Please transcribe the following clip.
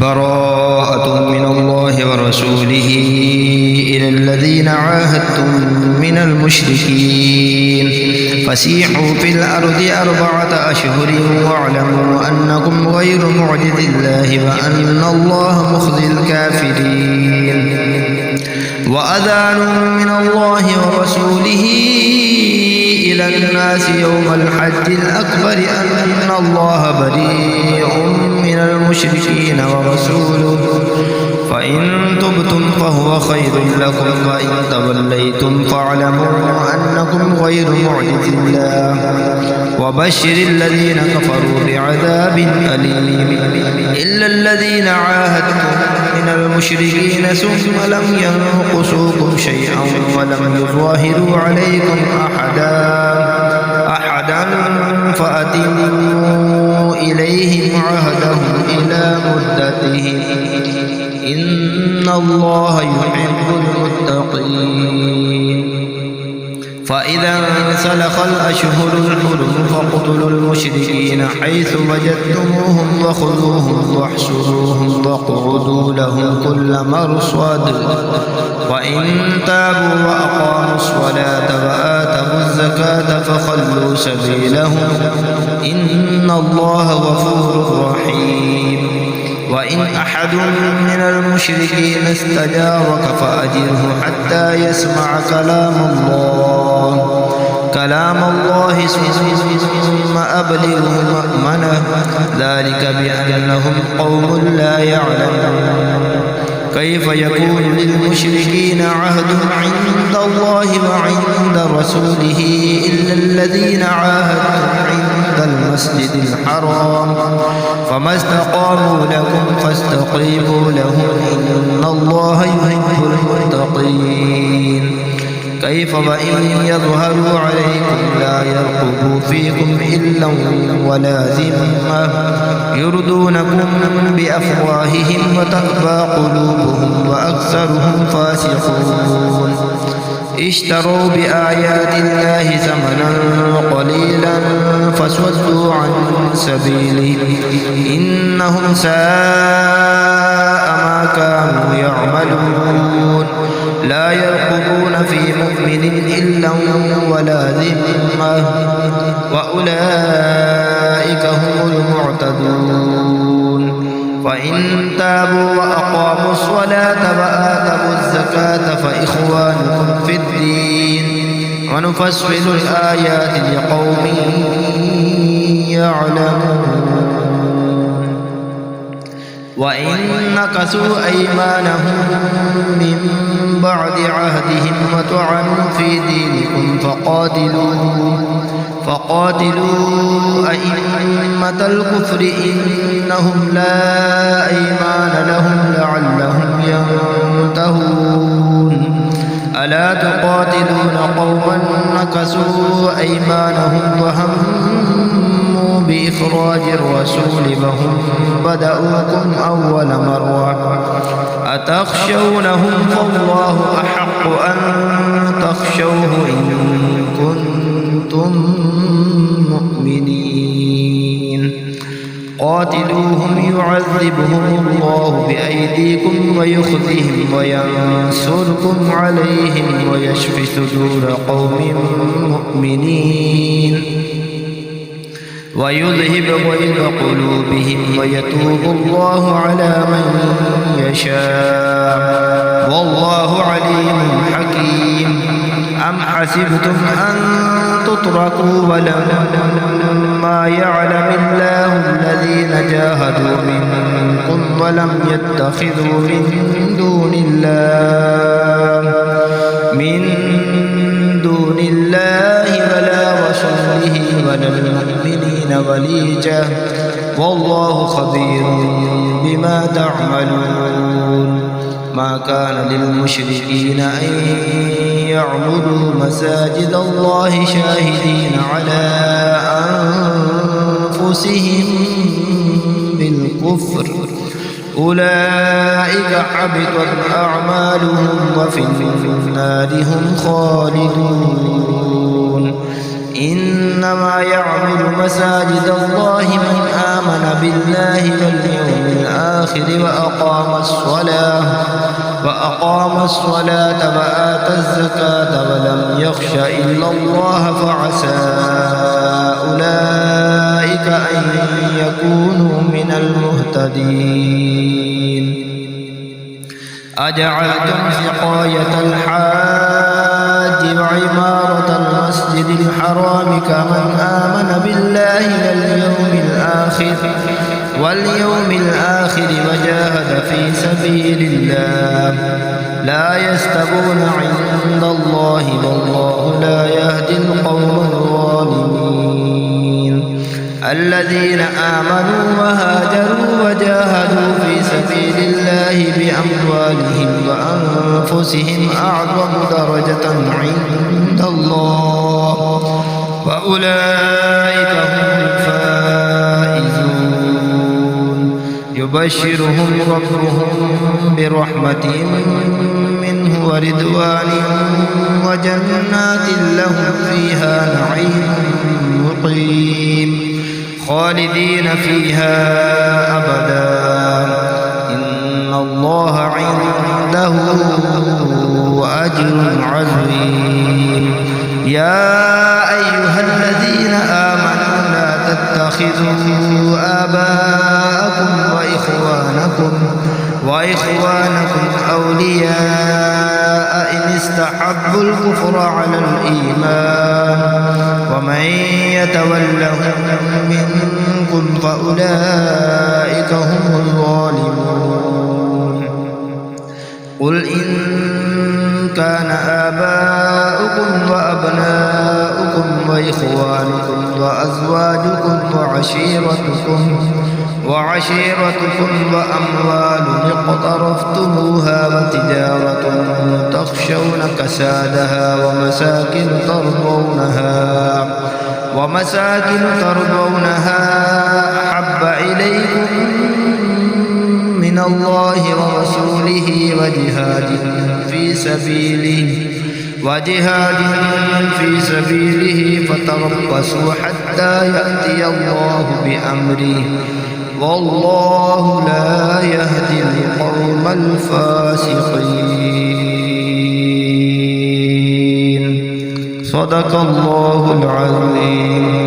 براءة من الله ورسوله إلى الذين عاهدتم من المشركين فسيحوا في الأرض 4 أشهر واعلموا أنكم غير معجز الله وأن الله مخزي الكافرين. وأذان من الله ورسوله إلى الناس يوم الحج الأكبر أن الله بريء من المشركين ورسوله فإن تبتم فهو خير لكم وإن توليتم فاعلموا أنكم غير معجز الله وبشر الذين كفروا بعذاب أليم. إلا الذين عاهدتم من المشركين ثم لم ينقصوكم شيئا ولم يظاهروا عليكم أحدا فأتموا إليهم عهدهم إلى مدتهم إن الله يحب المتقين. فإذا انسلخ الأشهر الحرم فاقتلوا المشركين حيث وجدتموهم وخذوهم واحصروهم واقعدوا لهم كل مرصد وإن تابوا وأقاموا الصلاة وآتوا الزكاة فخلوا سبيلهم إن الله غفور رحيم. وإن أحد من المشركين استجارك فأجره حتى يسمع كلام الله ثم أبلغه مأمنه ذلك بأنهم قوم لا يعلمون. كيف يكون للمشركين عهد عند الله وعند رسوله إلا الذين عاهدتم عند المسجد الحرام فما استقاموا لكم فاستقيموا لهم إن الله يحب المتقين. كيف وإن يظهروا عليكم لا يرقبوا فيكم إلا ولا ذمة يردونكم بأفواههم وتأبى قلوبهم وأكثرهم فاسقون. اشتروا بآيات الله ثمنا قليلا فصدوا عن سبيله إنهم ساء ما كانوا يعملون. لا يرقبون في مؤمن إلا ولا ذمة وأولئك هم المعتدون. فإن تابوا وأقاموا الصلاة وآتوا الزكاة فإخوانكم في الدين ونفصل الآيات لقوم يعلمون. وإن نكثوا أيمانهم من بعد عهدهم وطعنوا في دينكم فقاتلوا أئمة الكفر إنهم لا أيمان لهم لعلهم ينتهون. ألا تقاتلون قوما نكثوا أيمانهم وهموا بإخراج الرسول وهم بدأوكم أول مرة أتخشونهم فالله أحق أن تخشوه إن كنتم مؤمنين. قاتلوهم يعذبهم الله بأيديكم ويخزهم وينصركم عليهم ويشفي صدور قوم مؤمنين ويذهب غيظ قلوبهم ويتوب الله على من يشاء والله عليم حكيم. أم حسبتم أن تتركوا ولما يعلم الله الذين جاهدوا منكم ولم يتخذوا من دون الله ولا رسوله ولا المؤمنين وليجا والله خبير بما تعملون. ما كان للمشركين أن يعبدوا مساجد الله شاهدين على أنفسهم بالكفر أولئك حبطت أعمالهم وفي النار هم خالدون. إنما يعمر مساجد الله من آمن بالله واليوم الآخر وأقام الصلاة وآتى الزكاة ولم يخش إلا الله فعسى أولئك أن يكونوا من المهتدين أجعلتم سقاية الحاج وعمارة المسجد الحرام كمن آمن بالله واليوم الآخر وجاهد في سبيل الله لا يستوون عند الله والله لا يهدي القوم الظالمين الذين آمنوا وهاجروا وجاهدوا في سبيل الله بأموالهم وأنفسهم أعظم درجة عند الله وأولئك هم الفائزون يبشرهم ربهم برحمة منه ورضوان وجنات لهم فيها نعيم مقيم خالدين فيها أبدا إن الله عنده أجر عظيم يا أيها الذين آمنوا لا تتخذوا آباءكم وإخوانكم أولياء إن استحبوا الكفر على الإيمان ومن يتولهم منكم فأولئك هم الظالمون قل إن كان آباؤكم وأبناؤكم وإخوانكم وأزواجكم وعشيرتكم وأموال اقترفتموها وتجارة تخشون كسادها ومساكن ترضونها أحب إليكم من الله ورسوله وجهاد في سبيله فتربصوا حتى يأتي الله بأمره والله لا يهدي القوم الفاسقين صدق الله العظيم.